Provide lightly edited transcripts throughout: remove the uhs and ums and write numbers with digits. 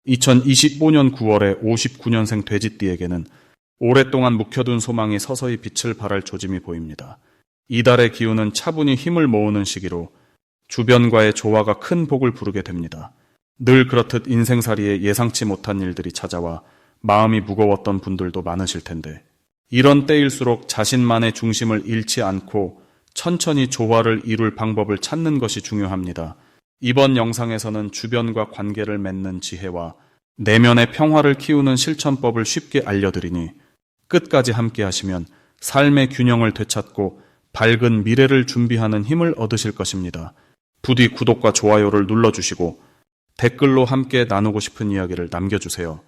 2025년 9월에 59년생 돼지띠에게는 오랫동안 묵혀둔 소망이 서서히 빛을 발할 조짐이 보입니다. 이달의 기운은 차분히 힘을 모으는 시기로 주변과의 조화가 큰 복을 부르게 됩니다. 늘 그렇듯 인생살이에 예상치 못한 일들이 찾아와 마음이 무거웠던 분들도 많으실 텐데, 이런 때일수록 자신만의 중심을 잃지 않고 천천히 조화를 이룰 방법을 찾는 것이 중요합니다. 이번 영상에서는 주변과 관계를 맺는 지혜와 내면의 평화를 키우는 실천법을 쉽게 알려드리니 끝까지 함께 하시면 삶의 균형을 되찾고 밝은 미래를 준비하는 힘을 얻으실 것입니다. 부디 구독과 좋아요를 눌러주시고 댓글로 함께 나누고 싶은 이야기를 남겨주세요.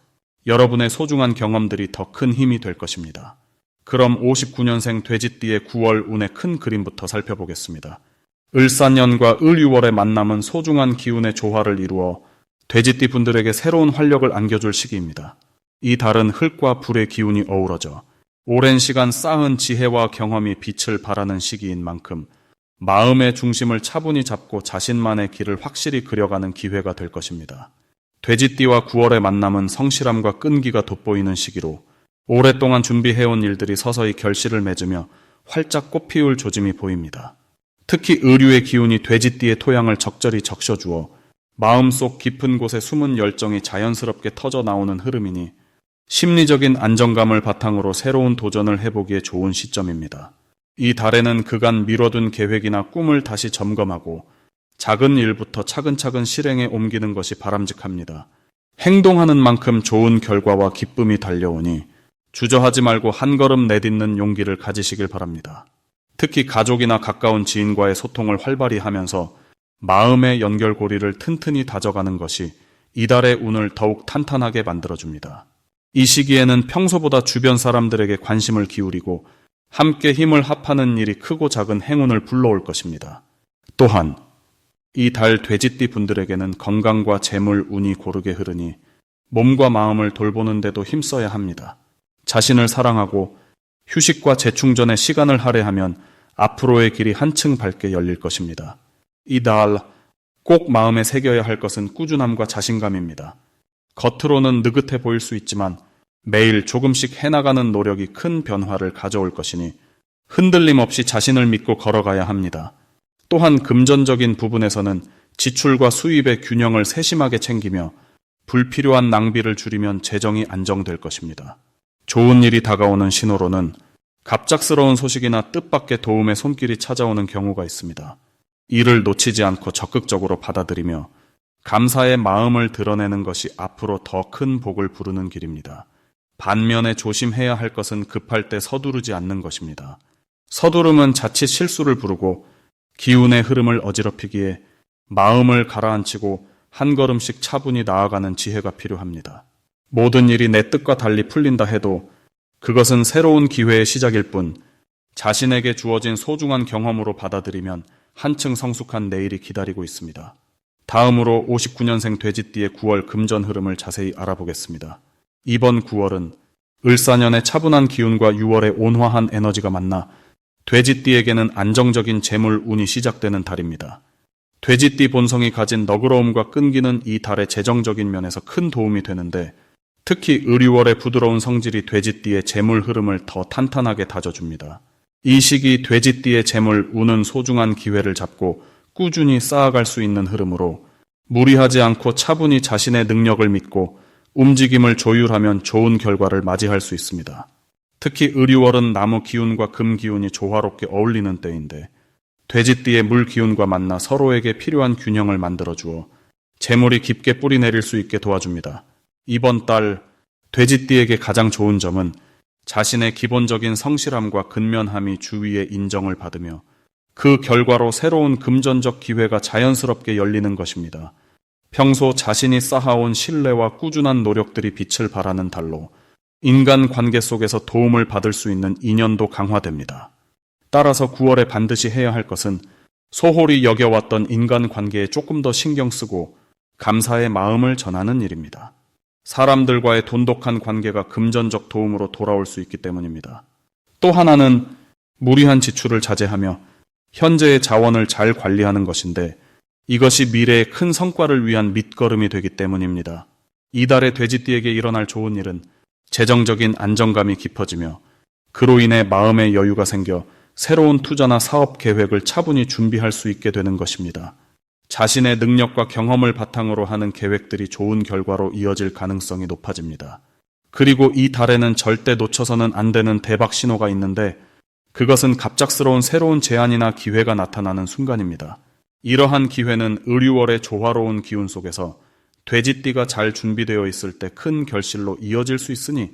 여러분의 소중한 경험들이 더 큰 힘이 될 것입니다. 그럼 59년생 돼지띠의 9월 운의 큰 그림부터 살펴보겠습니다. 을사년과 을유월의 만남은 소중한 기운의 조화를 이루어 돼지띠 분들에게 새로운 활력을 안겨줄 시기입니다. 이 달은 흙과 불의 기운이 어우러져 오랜 시간 쌓은 지혜와 경험이 빛을 발하는 시기인 만큼 마음의 중심을 차분히 잡고 자신만의 길을 확실히 그려가는 기회가 될 것입니다. 돼지띠와 9월의 만남은 성실함과 끈기가 돋보이는 시기로 오랫동안 준비해온 일들이 서서히 결실을 맺으며 활짝 꽃피울 조짐이 보입니다. 특히 의류의 기운이 돼지띠의 토양을 적절히 적셔주어 마음속 깊은 곳에 숨은 열정이 자연스럽게 터져 나오는 흐름이니 심리적인 안정감을 바탕으로 새로운 도전을 해보기에 좋은 시점입니다. 이 달에는 그간 미뤄둔 계획이나 꿈을 다시 점검하고 작은 일부터 차근차근 실행에 옮기는 것이 바람직합니다. 행동하는 만큼 좋은 결과와 기쁨이 달려오니 주저하지 말고 한 걸음 내딛는 용기를 가지시길 바랍니다. 특히 가족이나 가까운 지인과의 소통을 활발히 하면서 마음의 연결고리를 튼튼히 다져가는 것이 이달의 운을 더욱 탄탄하게 만들어줍니다. 이 시기에는 평소보다 주변 사람들에게 관심을 기울이고 함께 힘을 합하는 일이 크고 작은 행운을 불러올 것입니다. 또한 이 달 돼지띠 분들에게는 건강과 재물, 운이 고르게 흐르니 몸과 마음을 돌보는 데도 힘써야 합니다. 자신을 사랑하고 휴식과 재충전에 시간을 할애하면 앞으로의 길이 한층 밝게 열릴 것입니다. 이 달 꼭 마음에 새겨야 할 것은 꾸준함과 자신감입니다. 겉으로는 느긋해 보일 수 있지만 매일 조금씩 해나가는 노력이 큰 변화를 가져올 것이니 흔들림 없이 자신을 믿고 걸어가야 합니다. 또한 금전적인 부분에서는 지출과 수입의 균형을 세심하게 챙기며 불필요한 낭비를 줄이면 재정이 안정될 것입니다. 좋은 일이 다가오는 신호로는 갑작스러운 소식이나 뜻밖의 도움의 손길이 찾아오는 경우가 있습니다. 이를 놓치지 않고 적극적으로 받아들이며 감사의 마음을 드러내는 것이 앞으로 더 큰 복을 부르는 길입니다. 반면에 조심해야 할 것은 급할 때 서두르지 않는 것입니다. 서두름은 자칫 실수를 부르고 기운의 흐름을 어지럽히기에 마음을 가라앉히고 한 걸음씩 차분히 나아가는 지혜가 필요합니다. 모든 일이 내 뜻과 달리 풀린다 해도 그것은 새로운 기회의 시작일 뿐 자신에게 주어진 소중한 경험으로 받아들이면 한층 성숙한 내일이 기다리고 있습니다. 다음으로 59년생 돼지띠의 9월 금전 흐름을 자세히 알아보겠습니다. 이번 9월은 을사년의 차분한 기운과 6월의 온화한 에너지가 만나 돼지띠에게는 안정적인 재물 운이 시작되는 달입니다. 돼지띠 본성이 가진 너그러움과 끈기는 이 달의 재정적인 면에서 큰 도움이 되는데 특히 을유월의 부드러운 성질이 돼지띠의 재물 흐름을 더 탄탄하게 다져줍니다. 이 시기 돼지띠의 재물 운은 소중한 기회를 잡고 꾸준히 쌓아갈 수 있는 흐름으로 무리하지 않고 차분히 자신의 능력을 믿고 움직임을 조율하면 좋은 결과를 맞이할 수 있습니다. 특히 을유월은 나무 기운과 금 기운이 조화롭게 어울리는 때인데 돼지띠의 물 기운과 만나 서로에게 필요한 균형을 만들어주어 재물이 깊게 뿌리내릴 수 있게 도와줍니다. 이번 달 돼지띠에게 가장 좋은 점은 자신의 기본적인 성실함과 근면함이 주위의 인정을 받으며 그 결과로 새로운 금전적 기회가 자연스럽게 열리는 것입니다. 평소 자신이 쌓아온 신뢰와 꾸준한 노력들이 빛을 발하는 달로 인간 관계 속에서 도움을 받을 수 있는 인연도 강화됩니다. 따라서 9월에 반드시 해야 할 것은 소홀히 여겨왔던 인간 관계에 조금 더 신경 쓰고 감사의 마음을 전하는 일입니다. 사람들과의 돈독한 관계가 금전적 도움으로 돌아올 수 있기 때문입니다. 또 하나는 무리한 지출을 자제하며 현재의 자원을 잘 관리하는 것인데 이것이 미래의 큰 성과를 위한 밑거름이 되기 때문입니다. 이달의 돼지띠에게 일어날 좋은 일은 재정적인 안정감이 깊어지며 그로 인해 마음의 여유가 생겨 새로운 투자나 사업 계획을 차분히 준비할 수 있게 되는 것입니다. 자신의 능력과 경험을 바탕으로 하는 계획들이 좋은 결과로 이어질 가능성이 높아집니다. 그리고 이 달에는 절대 놓쳐서는 안 되는 대박 신호가 있는데 그것은 갑작스러운 새로운 제안이나 기회가 나타나는 순간입니다. 이러한 기회는 의류월의 조화로운 기운 속에서 돼지띠가 잘 준비되어 있을 때 큰 결실로 이어질 수 있으니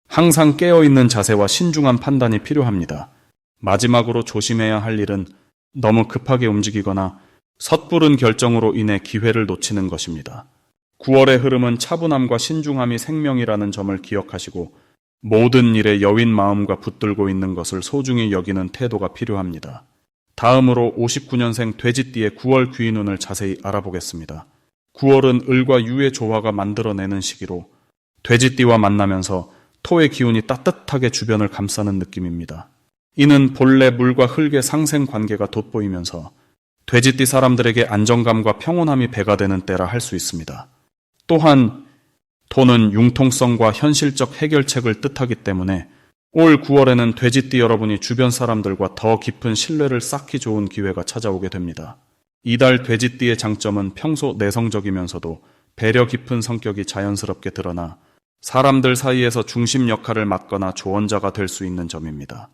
항상 깨어있는 자세와 신중한 판단이 필요합니다. 마지막으로 조심해야 할 일은 너무 급하게 움직이거나 섣부른 결정으로 인해 기회를 놓치는 것입니다. 9월의 흐름은 차분함과 신중함이 생명이라는 점을 기억하시고 모든 일에 여윈 마음과 붙들고 있는 것을 소중히 여기는 태도가 필요합니다. 다음으로 59년생 돼지띠의 9월 귀인운을 자세히 알아보겠습니다. 9월은 을과 유의 조화가 만들어내는 시기로 돼지띠와 만나면서 토의 기운이 따뜻하게 주변을 감싸는 느낌입니다. 이는 본래 물과 흙의 상생 관계가 돋보이면서 돼지띠 사람들에게 안정감과 평온함이 배가 되는 때라 할 수 있습니다. 또한 토는 융통성과 현실적 해결책을 뜻하기 때문에 올 9월에는 돼지띠 여러분이 주변 사람들과 더 깊은 신뢰를 쌓기 좋은 기회가 찾아오게 됩니다. 이달 돼지띠의 장점은 평소 내성적이면서도 배려 깊은 성격이 자연스럽게 드러나 사람들 사이에서 중심 역할을 맡거나 조언자가 될 수 있는 점입니다.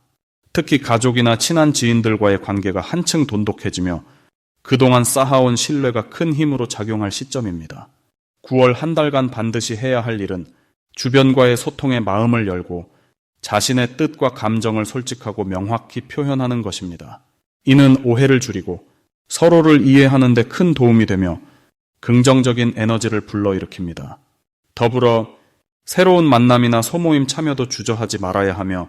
특히 가족이나 친한 지인들과의 관계가 한층 돈독해지며 그동안 쌓아온 신뢰가 큰 힘으로 작용할 시점입니다. 9월 한 달간 반드시 해야 할 일은 주변과의 소통에 마음을 열고 자신의 뜻과 감정을 솔직하고 명확히 표현하는 것입니다. 이는 오해를 줄이고 서로를 이해하는 데 큰 도움이 되며 긍정적인 에너지를 불러일으킵니다. 더불어 새로운 만남이나 소모임 참여도 주저하지 말아야 하며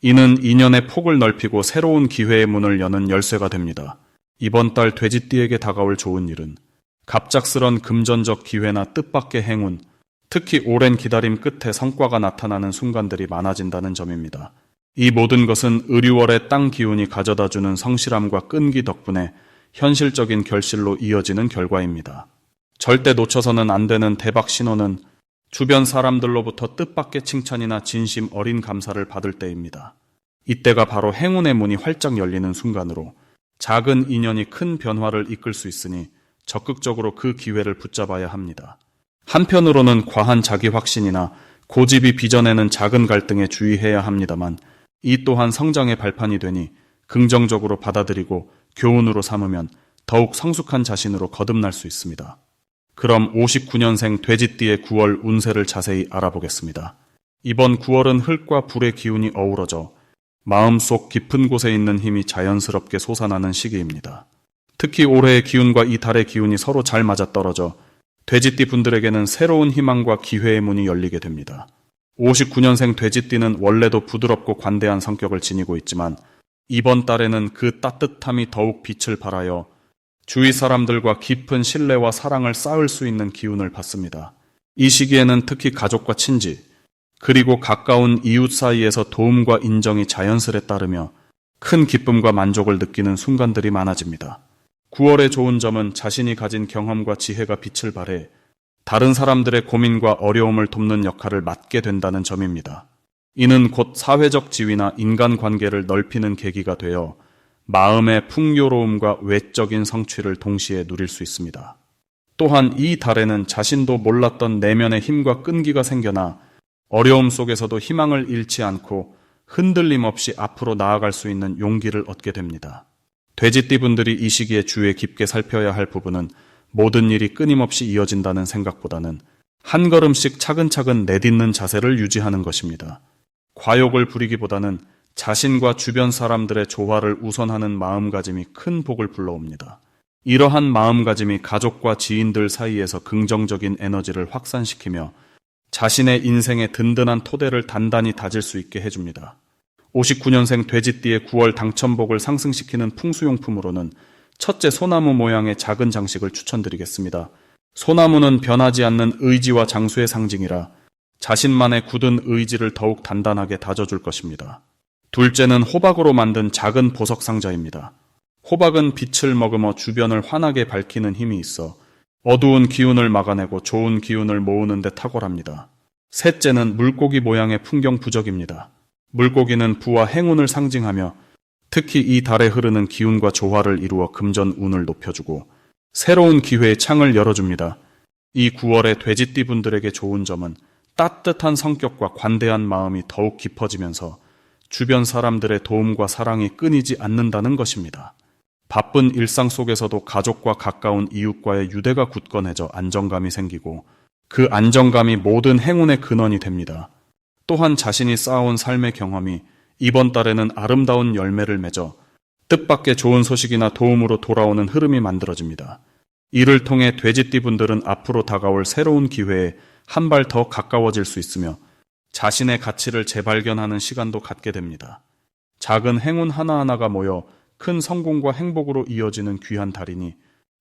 이는 인연의 폭을 넓히고 새로운 기회의 문을 여는 열쇠가 됩니다. 이번 달 돼지띠에게 다가올 좋은 일은 갑작스런 금전적 기회나 뜻밖의 행운, 특히 오랜 기다림 끝에 성과가 나타나는 순간들이 많아진다는 점입니다. 이 모든 것은 의류월의 땅 기운이 가져다주는 성실함과 끈기 덕분에 현실적인 결실로 이어지는 결과입니다. 절대 놓쳐서는 안 되는 대박 신호는 주변 사람들로부터 뜻밖의 칭찬이나 진심 어린 감사를 받을 때입니다. 이때가 바로 행운의 문이 활짝 열리는 순간으로 작은 인연이 큰 변화를 이끌 수 있으니 적극적으로 그 기회를 붙잡아야 합니다. 한편으로는 과한 자기 확신이나 고집이 빚어내는 작은 갈등에 주의해야 합니다만 이 또한 성장의 발판이 되니 긍정적으로 받아들이고 교훈으로 삼으면 더욱 성숙한 자신으로 거듭날 수 있습니다. 그럼 59년생 돼지띠의 9월 운세를 자세히 알아보겠습니다. 이번 9월은 흙과 불의 기운이 어우러져 마음속 깊은 곳에 있는 힘이 자연스럽게 솟아나는 시기입니다. 특히 올해의 기운과 이 달의 기운이 서로 잘 맞아떨어져 돼지띠 분들에게는 새로운 희망과 기회의 문이 열리게 됩니다. 59년생 돼지띠는 원래도 부드럽고 관대한 성격을 지니고 있지만 이번 달에는 그 따뜻함이 더욱 빛을 발하여 주위 사람들과 깊은 신뢰와 사랑을 쌓을 수 있는 기운을 받습니다. 이 시기에는 특히 가족과 친지, 그리고 가까운 이웃 사이에서 도움과 인정이 자연스레 따르며 큰 기쁨과 만족을 느끼는 순간들이 많아집니다. 9월의 좋은 점은 자신이 가진 경험과 지혜가 빛을 발해 다른 사람들의 고민과 어려움을 돕는 역할을 맡게 된다는 점입니다. 이는 곧 사회적 지위나 인간관계를 넓히는 계기가 되어 마음의 풍요로움과 외적인 성취를 동시에 누릴 수 있습니다. 또한 이 달에는 자신도 몰랐던 내면의 힘과 끈기가 생겨나 어려움 속에서도 희망을 잃지 않고 흔들림 없이 앞으로 나아갈 수 있는 용기를 얻게 됩니다. 돼지띠 분들이 이 시기에 주의 깊게 살펴야 할 부분은 모든 일이 끊임없이 이어진다는 생각보다는 한 걸음씩 차근차근 내딛는 자세를 유지하는 것입니다. 과욕을 부리기보다는 자신과 주변 사람들의 조화를 우선하는 마음가짐이 큰 복을 불러옵니다. 이러한 마음가짐이 가족과 지인들 사이에서 긍정적인 에너지를 확산시키며 자신의 인생의 든든한 토대를 단단히 다질 수 있게 해줍니다. 59년생 돼지띠의 9월 당첨복을 상승시키는 풍수용품으로는 첫째 소나무 모양의 작은 장식을 추천드리겠습니다. 소나무는 변하지 않는 의지와 장수의 상징이라 자신만의 굳은 의지를 더욱 단단하게 다져줄 것입니다. 둘째는 호박으로 만든 작은 보석 상자입니다. 호박은 빛을 머금어 주변을 환하게 밝히는 힘이 있어 어두운 기운을 막아내고 좋은 기운을 모으는 데 탁월합니다. 셋째는 물고기 모양의 풍경 부적입니다. 물고기는 부와 행운을 상징하며 특히 이 달에 흐르는 기운과 조화를 이루어 금전운을 높여주고 새로운 기회의 창을 열어줍니다. 이 9월의 돼지띠 분들에게 좋은 점은 따뜻한 성격과 관대한 마음이 더욱 깊어지면서 주변 사람들의 도움과 사랑이 끊이지 않는다는 것입니다. 바쁜 일상 속에서도 가족과 가까운 이웃과의 유대가 굳건해져 안정감이 생기고 그 안정감이 모든 행운의 근원이 됩니다. 또한 자신이 쌓아온 삶의 경험이 이번 달에는 아름다운 열매를 맺어 뜻밖의 좋은 소식이나 도움으로 돌아오는 흐름이 만들어집니다. 이를 통해 돼지띠 분들은 앞으로 다가올 새로운 기회에 한 발 더 가까워질 수 있으며 자신의 가치를 재발견하는 시간도 갖게 됩니다. 작은 행운 하나하나가 모여 큰 성공과 행복으로 이어지는 귀한 달이니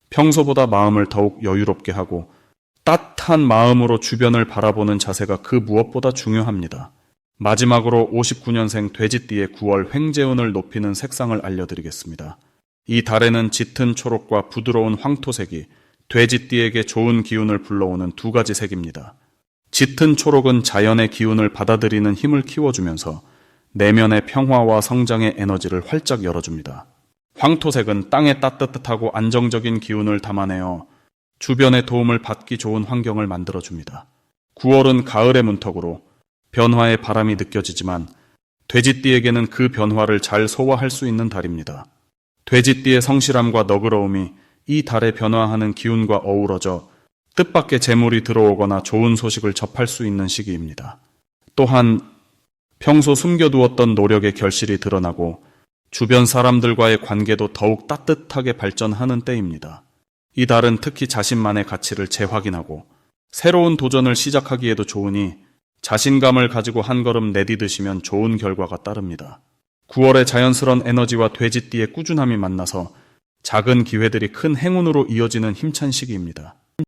평소보다 마음을 더욱 여유롭게 하고 따뜻한 마음으로 주변을 바라보는 자세가 그 무엇보다 중요합니다. 마지막으로 59년생 돼지띠의 9월 횡재운을 높이는 색상을 알려드리겠습니다. 이 달에는 짙은 초록과 부드러운 황토색이 돼지띠에게 좋은 기운을 불러오는 두 가지 색입니다. 짙은 초록은 자연의 기운을 받아들이는 힘을 키워주면서 내면의 평화와 성장의 에너지를 활짝 열어줍니다. 황토색은 땅의 따뜻하고 안정적인 기운을 담아내어 주변의 도움을 받기 좋은 환경을 만들어줍니다. 9월은 가을의 문턱으로 변화의 바람이 느껴지지만 돼지띠에게는 그 변화를 잘 소화할 수 있는 달입니다. 돼지띠의 성실함과 너그러움이 이 달에 변화하는 기운과 어우러져 뜻밖의 재물이 들어오거나 좋은 소식을 접할 수 있는 시기입니다. 또한 평소 숨겨두었던 노력의 결실이 드러나고 주변 사람들과의 관계도 더욱 따뜻하게 발전하는 때입니다. 이 달은 특히 자신만의 가치를 재확인하고 새로운 도전을 시작하기에도 좋으니 자신감을 가지고 한 걸음 내디드시면 좋은 결과가 따릅니다. 9월의 자연스러운 에너지와 돼지띠의 꾸준함이 만나서 작은 기회들이 큰 행운으로 이어지는 힘찬 시기입니다.